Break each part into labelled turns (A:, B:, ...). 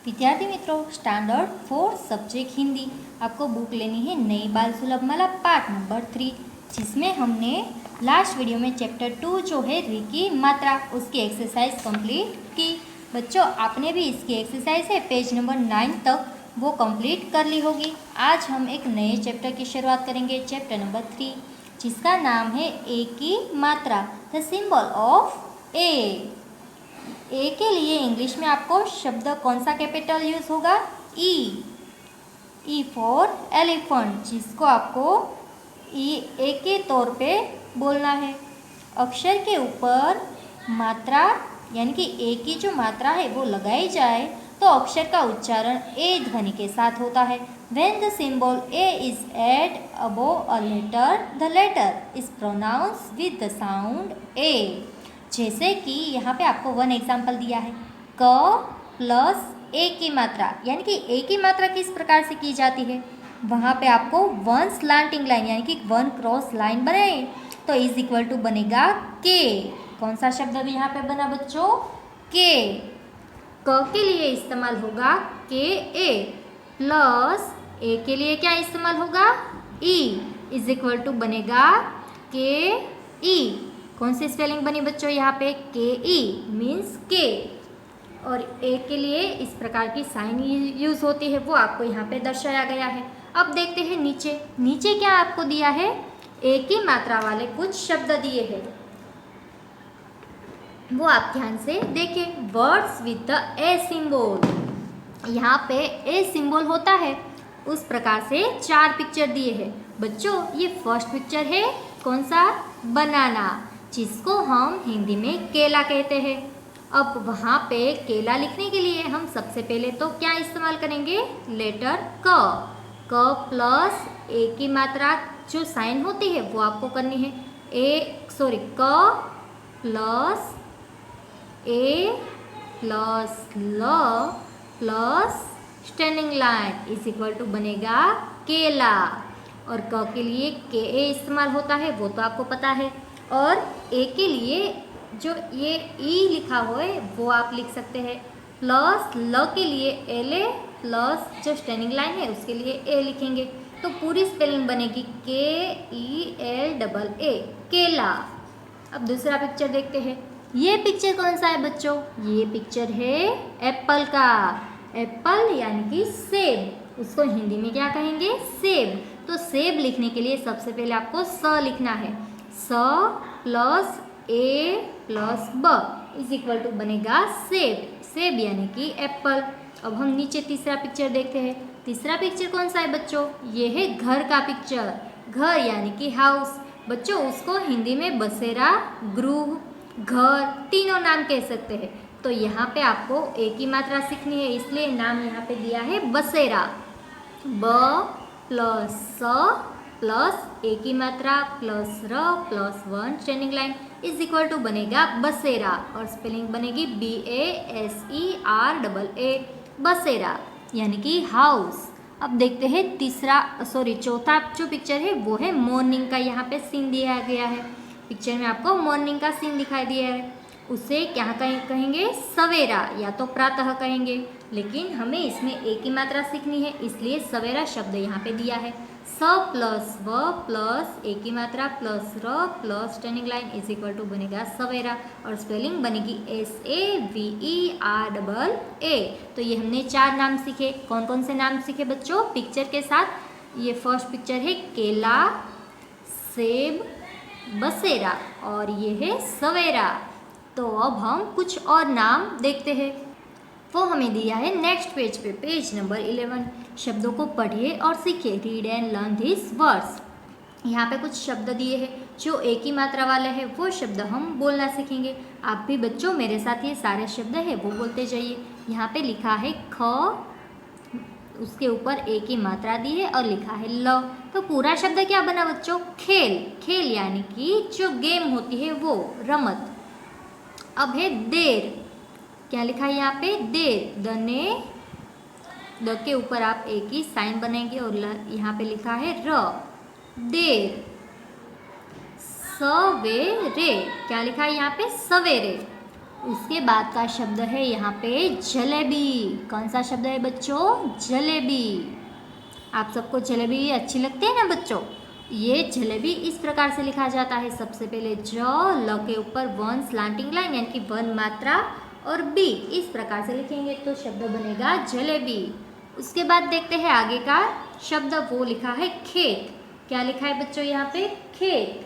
A: विद्यार्थी मित्रों, standard 4 subject Hindi आपको बुक लेनी है नई बाल सुलभ माला पार्ट नंबर 3, जिसमें हमने लास्ट वीडियो में चैप्टर 2 जो है री की मात्रा उसकी एक्सरसाइज कंप्लीट की। बच्चों, आपने भी इसकी एक्सरसाइज है पेज नंबर 9 तक वो कंप्लीट कर ली होगी। आज हम एक नए चैप्टर की शुरुआत करेंगे, चैप्टर नंबर 3, जिसका नाम है ए की मात्रा, द सिंबल ऑफ ए। ए के लिए इंग्लिश में आपको शब्द कौन सा कैपिटल यूज होगा? ई। ई फॉर एलिफेंट, जिसको आपको ए के तौर पे बोलना है। अक्षर के ऊपर मात्रा यानी कि ए की जो मात्रा है वो लगाई जाए तो अक्षर का उच्चारण ए ध्वनि के साथ होता है। When the symbol A is add above a letter, the letter is pronounced with the sound A। जैसे कि यहाँ पे आपको वन एग्जाम्पल दिया है, क प्लस ए की मात्रा, यानी कि ए की मात्रा किस प्रकार से की जाती है, वहाँ पे आपको वन स्लांटिंग लाइन यानी कि वन क्रॉस लाइन बनाए तो इज इक्वल टू बनेगा के। कौन सा शब्द अभी यहाँ पे बना बच्चों? के। क के लिए इस्तेमाल होगा के ए, प्लस ए के लिए क्या इस्तेमाल होगा? ई, इज इक्वल टू बनेगा के ई। कौन सी स्पेलिंग बनी बच्चों यहाँ पे? के ई मीन्स के। और ए के लिए इस प्रकार की साइन यूज होती है, वो आपको यहाँ पे दर्शाया गया है। अब देखते हैं नीचे, नीचे क्या आपको दिया है? ए की मात्रा वाले कुछ शब्द दिए हैं, वो आप ध्यान से देखें। Words with the a symbol, यहाँ पे ए सिंबल होता है, उस प्रकार से 4 पिक्चर दिए हैं बच्चों। ये फर्स्ट पिक्चर है, कौन सा? बनाना, जिसको हम हिंदी में केला कहते हैं। अब वहाँ पे केला लिखने के लिए हम सबसे पहले तो क्या इस्तेमाल करेंगे? लेटर क प्लस ए की मात्रा जो साइन होती है वो आपको करनी है। क प्लस ए प्लस ल plus standing line is equal to बनेगा केला। और क के लिए के ए इस्तेमाल होता है, वो तो आपको पता है। और ए के लिए जो ये ई लिखा हुआ है वो आप लिख सकते हैं, प्लस ल के लिए एल ए प्लस जो स्टैंडिंग लाइन है उसके लिए ए लिखेंगे तो पूरी स्पेलिंग बनेगी के ई एल डबल ए, केला। अब दूसरा पिक्चर देखते हैं। ये पिक्चर कौन सा है बच्चों? ये पिक्चर है एप्पल का। एप्पल यानी कि सेब, उसको हिंदी में क्या कहेंगे? सेब। तो सेब लिखने के लिए सबसे पहले आपको स लिखना है, स प्लस ए प्लस ब इज इक्वल टू बनेगा सेब। सेब यानी कि एप्पल। अब हम नीचे तीसरा पिक्चर देखते हैं। तीसरा पिक्चर कौन सा है बच्चों? ये है घर का पिक्चर। घर यानी कि हाउस बच्चों, उसको हिंदी में बसेरा, गृह, घर तीनों नाम कह सकते हैं। तो यहाँ पे आपको ए की मात्रा सीखनी है, इसलिए नाम यहाँ पे दिया है बसेरा। ब प्लस स प्लस ए की मात्रा प्लस र plus 1 standing line is equal to बनेगा बसेरा। और स्पेलिंग बनेगी BASERAA, बसेरा यानी कि हाउस। अब देखते हैं चौथा जो पिक्चर है वो है मॉर्निंग का। यहाँ पे सीन दिया गया है, पिक्चर में आपको मॉर्निंग का सीन दिखाई दिया है। उसे क्या कहेंगे? सवेरा या तो प्रातः कहेंगे, लेकिन हमें इसमें ए की मात्रा सीखनी है, इसलिए सवेरा शब्द यहाँ पे दिया है। स प्लस व प्लस ए की मात्रा प्लस र plus standing line is equal to बनेगा सवेरा। और स्पेलिंग बनेगी SAVERAA। तो ये हमने 4 नाम सीखे। कौन कौन से नाम सीखे बच्चों पिक्चर के साथ? ये फर्स्ट पिक्चर है केला, सेब, बसेरा और ये है सवेरा। तो अब हम कुछ और नाम देखते हैं, वो हमें दिया है नेक्स्ट पेज पे, पेज नंबर 11। शब्दों को पढ़िए और सीखिए, read and learn this words. यहाँ पे कुछ शब्द दिए हैं जो एक ही मात्रा वाले हैं, वो शब्द हम बोलना सीखेंगे। आप भी बच्चों मेरे साथ ये सारे शब्द है वो बोलते जाइए। यहाँ पे लिखा है ख, उसके ऊपर ए की मात्रा दी है और लिखा है ल। तो पूरा शब्द क्या बना बच्चों? खेल। खेल यानी कि जो गेम होती है वो, रमत। अब है देर, क्या लिखा है यहाँ पे? देर। द के ऊपर आप ए की साइन बनाएंगे और यहाँ पे लिखा है र, देर। सवेरे, क्या लिखा है यहाँ पे? सवेरे। उसके बाद का शब्द है यहाँ पे जलेबी। कौन सा शब्द है बच्चों? जलेबी। आप सबको जलेबी अच्छी लगती है ना बच्चों? ये जलेबी इस प्रकार से लिखा जाता है। सबसे पहले ज, ल के ऊपर वन स्लांटिंग लाइन यानी कि वन मात्रा और बी, इस प्रकार से लिखेंगे तो शब्द बनेगा जलेबी। उसके बाद देखते हैं आगे का शब्द, वो लिखा है खेत। क्या लिखा है बच्चों यहाँ पे? खेत।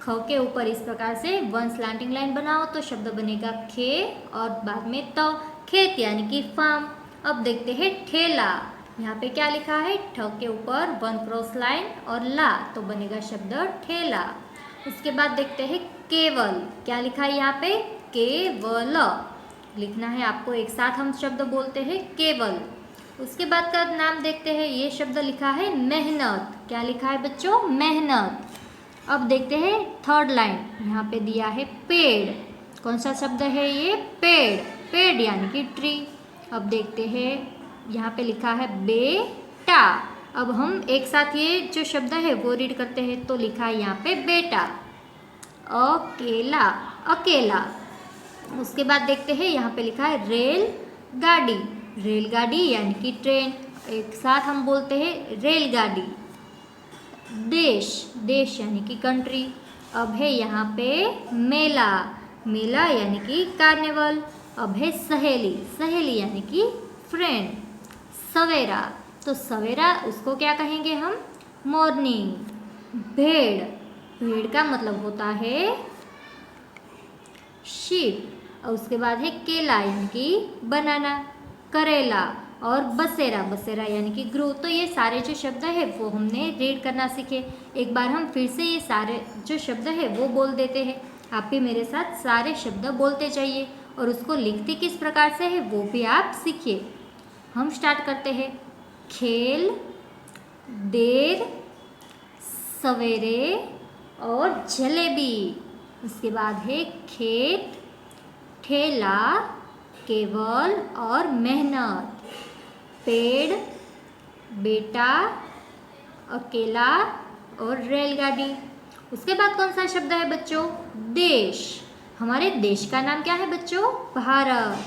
A: ख के ऊपर इस प्रकार से वन स्लांटिंग लाइन बनाओ तो शब्द बनेगा खे और बाद में त, खेत यानी कि फार्म। अब देखते हैं ठेला। यहाँ पे क्या लिखा है? ठ के ऊपर वन क्रॉस लाइन और ला तो बनेगा शब्द ठेला। उसके बाद देखते हैं केवल। क्या लिखा है यहाँ पे? केवल लिखना है आपको, एक साथ हम शब्द बोलते हैं केवल। उसके बाद का नाम देखते हैं, ये शब्द लिखा है मेहनत। क्या लिखा है बच्चों? मेहनत। अब देखते हैं थर्ड लाइन, यहाँ पे दिया है पेड़। कौन सा शब्द है ये? पेड़। पेड़ यानी कि ट्री। अब देखते हैं यहाँ पे लिखा है बेटा। अब हम एक साथ ये जो शब्द है वो रीड करते हैं तो लिखा है यहाँ पे बेटा। अकेला, अकेला। उसके बाद देखते हैं यहाँ पे लिखा है रेल गाड़ी। रेलगाड़ी यानी कि ट्रेन। एक साथ हम बोलते हैं रेलगाड़ी। देश, देश यानी कि कंट्री। अब है यहाँ पे मेला। मेला यानी कि कार्निवल। अब है सहेली। सहेली यानी कि फ्रेंड। सवेरा, तो सवेरा उसको क्या कहेंगे हम? मॉर्निंग। भेड़, भेड़ का मतलब होता है शीप। और उसके बाद है केला यानी कि बनाना। करेला और बसेरा, बसेरा यानी कि ग्रो। तो ये सारे जो शब्द है वो हमने रीड करना सीखे। एक बार हम फिर से ये सारे जो शब्द है वो बोल देते हैं। आप भी मेरे साथ सारे शब्द बोलते जाइए और उसको लिखते किस प्रकार से है वो भी आप सीखिए। हम स्टार्ट करते हैं। खेल, देर, सवेरे और जलेबी। उसके बाद है खेत, ठेला, केवल और मेहनत। पेड़, बेटा, अकेला और रेलगाड़ी। उसके बाद कौन सा शब्द है बच्चों? देश। हमारे देश का नाम क्या है बच्चों? भारत।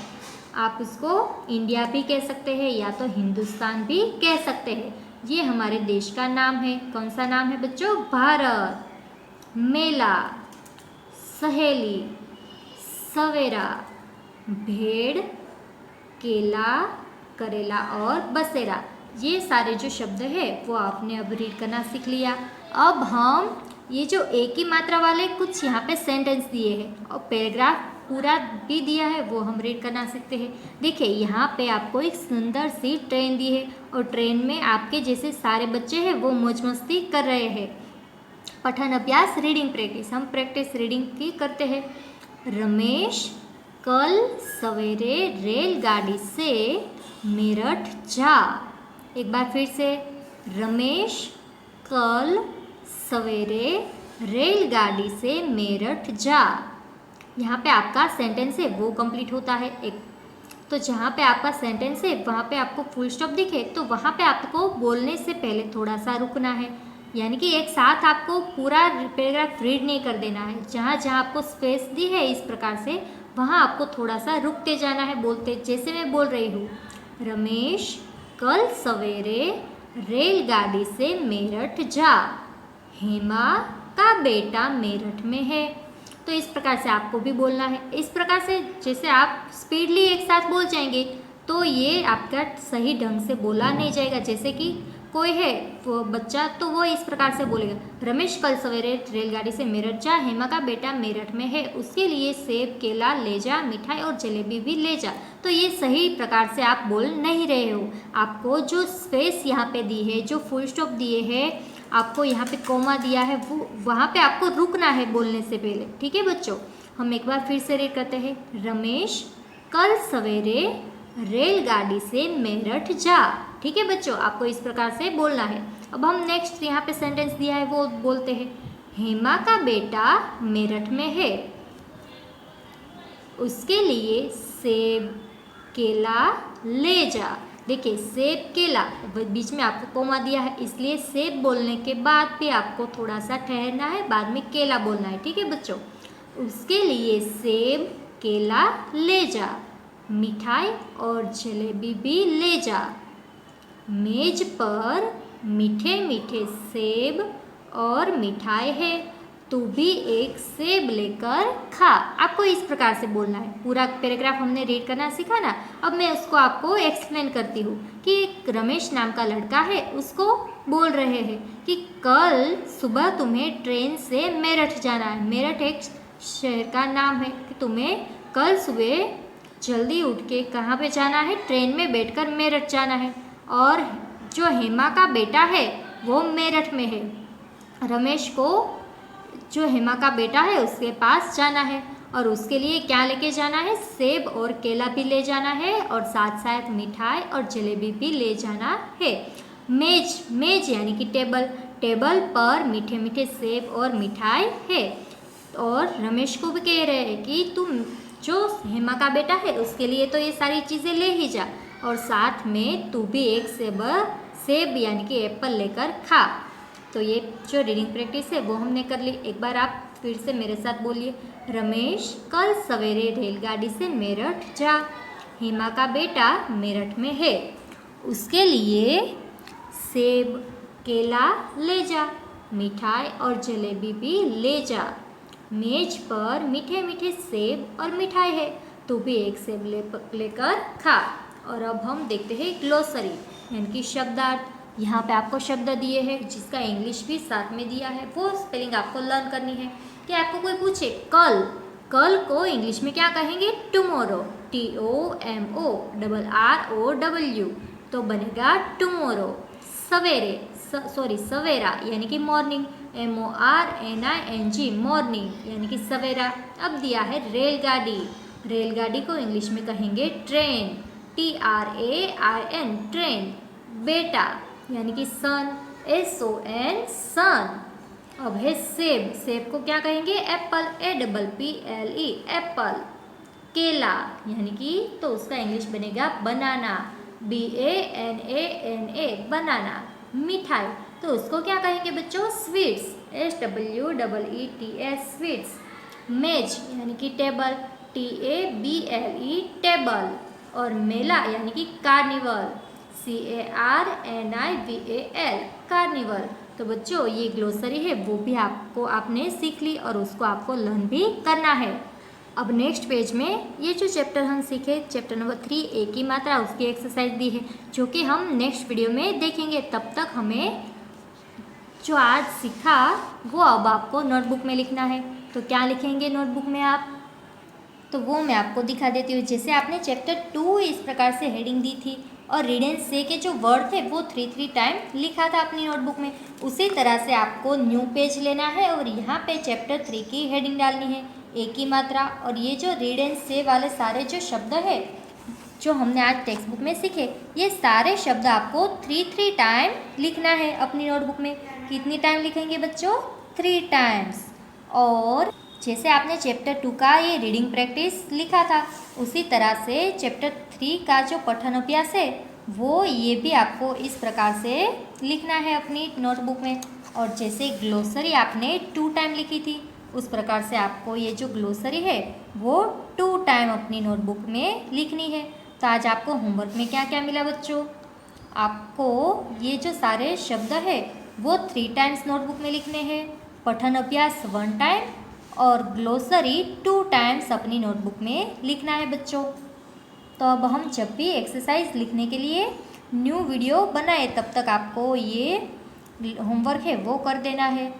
A: आप उसको इंडिया भी कह सकते हैं या तो हिंदुस्तान भी कह सकते हैं। ये हमारे देश का नाम है। कौन सा नाम है बच्चों? भारत। मेला, सहेली, सवेरा, भेड़, केला, करेला और बसेरा। ये सारे जो शब्द है वो आपने अब रीड करना सीख लिया। अब हम ये जो एक ही मात्रा वाले कुछ यहाँ पे सेंटेंस दिए हैं और पैराग्राफ पूरा भी दिया है वो हम रीड करना सीखते हैं। देखिए यहाँ पे आपको एक सुंदर सी ट्रेन दी है और ट्रेन में आपके जैसे सारे बच्चे हैं वो मौज मस्ती कर रहे हैं। पठन अभ्यास, रीडिंग प्रैक्टिस। हम प्रैक्टिस रीडिंग की करते हैं। रमेश कल सवेरे रेलगाड़ी से मेरठ जा। एक बार फिर से। रमेश कल सवेरे रेलगाड़ी से मेरठ जा। यहाँ पे आपका सेंटेंस है वो कंप्लीट होता है। एक तो जहाँ पे आपका सेंटेंस है वहाँ पे आपको फुल स्टॉप दिखे तो वहाँ पे आपको बोलने से पहले थोड़ा सा रुकना है, यानी कि एक साथ आपको पूरा पैराग्राफ रीड नहीं कर देना है। जहाँ जहाँ आपको स्पेस दी है इस प्रकार से वहाँ आपको थोड़ा सा रुकते जाना है बोलते। जैसे मैं बोल रही हूँ, रमेश कल सवेरे रेलगाड़ी से मेरठ जा। हेमा का बेटा मेरठ में है। तो इस प्रकार से आपको भी बोलना है। इस प्रकार से जैसे आप स्पीडली एक साथ बोल जाएंगे तो ये आपका सही ढंग से बोला नहीं जाएगा। जैसे कि कोई है वो बच्चा तो वो इस प्रकार से बोलेगा, रमेश कल सवेरे रेलगाड़ी से मेरठ जा, हेमा का बेटा मेरठ में है, उसके लिए सेब केला ले जा, मिठाई और जलेबी भी ले जा। तो ये सही प्रकार से आप बोल नहीं रहे हो। आपको जो स्पेस यहाँ पे दी है, जो फुल स्टॉप दिए हैं, आपको यहाँ पे कोमा दिया है, वो वहाँ पे आपको रुकना है बोलने से पहले। ठीक है बच्चों, हम एक बार फिर से रीड करते हैं। रमेश कल सवेरे रेलगाड़ी से मेरठ जा। ठीक है बच्चों, आपको इस प्रकार से बोलना है। अब हम नेक्स्ट यहाँ पे सेंटेंस दिया है वो बोलते हैं। हेमा का बेटा मेरठ में है, उसके लिए सेब केला ले जा। देखिए सेब केला बीच में आपको कोमा दिया है, इसलिए सेब बोलने के बाद भी आपको थोड़ा सा ठहरना है, बाद में केला बोलना है। ठीक है बच्चों, उसके लिए सेब केला ले जा, मिठाई और जलेबी भी ले जा। मेज पर मीठे मीठे सेब और मिठाई है, तू भी एक सेब लेकर खा। आपको इस प्रकार से बोलना है। पूरा पैराग्राफ हमने रीड करना सीखा ना। अब मैं उसको आपको एक्सप्लेन करती हूँ कि एक रमेश नाम का लड़का है, उसको बोल रहे हैं कि कल सुबह तुम्हें ट्रेन से मेरठ जाना है। मेरठ एक शहर का नाम है कि तुम्हें कल सुबह जल्दी उठ के कहाँ पे जाना है, ट्रेन में बैठकर मेरठ जाना है। और जो हेमा का बेटा है वो मेरठ में है। रमेश को जो हेमा का बेटा है उसके पास जाना है और उसके लिए क्या लेके जाना है, सेब और केला भी ले जाना है और साथ साथ मिठाई और जलेबी भी ले जाना है। मेज, मेज यानी कि टेबल, टेबल पर मीठे मीठे सेब और मिठाई है। और रमेश को भी कह रहे हैं कि तुम जो हेमा का बेटा है उसके लिए तो ये सारी चीज़ें ले ही जा और साथ में तू भी एक सेब यानी कि एप्पल लेकर खा। तो ये जो रीडिंग प्रैक्टिस है वो हमने कर ली। एक बार आप फिर से मेरे साथ बोलिए। रमेश कल सवेरे रेलगाड़ी से मेरठ जा, हेमा का बेटा मेरठ में है, उसके लिए सेब केला ले जा, मिठाई और जलेबी भी ले जा। मेज पर मीठे मीठे सेब और मिठाई है, तू भी एक सेब लेकर खा। और अब हम देखते हैं ग्लोसरी यानी कि शब्दार्थ। यहाँ पे आपको शब्द दिए हैं जिसका इंग्लिश भी साथ में दिया है, वो स्पेलिंग आपको लर्न करनी है। कि आपको कोई पूछे कल, कल को इंग्लिश में क्या कहेंगे, टुमोरो, TOMORROW, तो बनेगा टुमोरो। सवेरे, सवेरा यानी कि मॉर्निंग, MORNING, मॉर्निंग यानी कि सवेरा। अब दिया है रेलगाड़ी, रेलगाड़ी को इंग्लिश में कहेंगे ट्रेन, TRAIN, ट्रेन। बेटा यानी कि सन, SON, सन। अब है सेब, सेब को क्या कहेंगे, एप्पल, APPLE, एप्पल। केला यानी कि तो उसका इंग्लिश बनेगा बनाना, BANANA, बनाना। मिठाई तो उसको क्या कहेंगे बच्चों, स्वीट्स, SWEETS, स्वीट्स। मेज यानी कि टेबल, TABLE, टेबल। और मेला यानी कि कार्निवल, CARNIVAL, कार्निवल। तो बच्चों ये ग्लोसरी है वो भी आपने सीख ली और उसको आपको लर्न भी करना है। अब नेक्स्ट पेज में ये जो चैप्टर हम सीखे, चैप्टर नंबर 3 एक ही मात्रा, उसकी एक्सरसाइज दी है जो कि हम नेक्स्ट वीडियो में देखेंगे। तब तक हमें जो आज सीखा वो अब आपको नोटबुक में लिखना है। तो क्या लिखेंगे नोटबुक में आप, तो वो मैं आपको दिखा देती हूँ। जैसे आपने चैप्टर 2 इस प्रकार से हेडिंग दी थी और रीड एंड से के जो वर्ड थे वो 3 टाइम लिखा था अपनी नोटबुक में, उसी तरह से आपको न्यू पेज लेना है और यहाँ पे चैप्टर 3 की हेडिंग डालनी है, एक ही मात्रा। और ये जो रीड एंड से वाले सारे जो शब्द है जो हमने आज टेक्स्ट बुक में सीखे, ये सारे शब्द आपको 3 टाइम लिखना है अपनी नोटबुक में। कितनी टाइम लिखेंगे बच्चों, 3 टाइम्स। और जैसे आपने चैप्टर 2 का ये रीडिंग प्रैक्टिस लिखा था, उसी तरह से चैप्टर 3 का जो पठन अभ्यास है वो ये भी आपको इस प्रकार से लिखना है अपनी नोटबुक में। और जैसे ग्लोसरी आपने 2 टाइम लिखी थी, उस प्रकार से आपको ये जो ग्लोसरी है वो 2 टाइम अपनी नोटबुक में लिखनी है। तो आज आपको होमवर्क में क्या क्या मिला बच्चों, आपको ये जो सारे शब्द है वो 3 टाइम्स नोटबुक में लिखने हैं, पठन अभ्यास 1 टाइम और ग्लोसरी 2 टाइम्स अपनी नोटबुक में लिखना है बच्चों। तो अब हम जब भी एक्सरसाइज लिखने के लिए न्यू वीडियो बनाए तब तक आपको ये होमवर्क है वो कर देना है।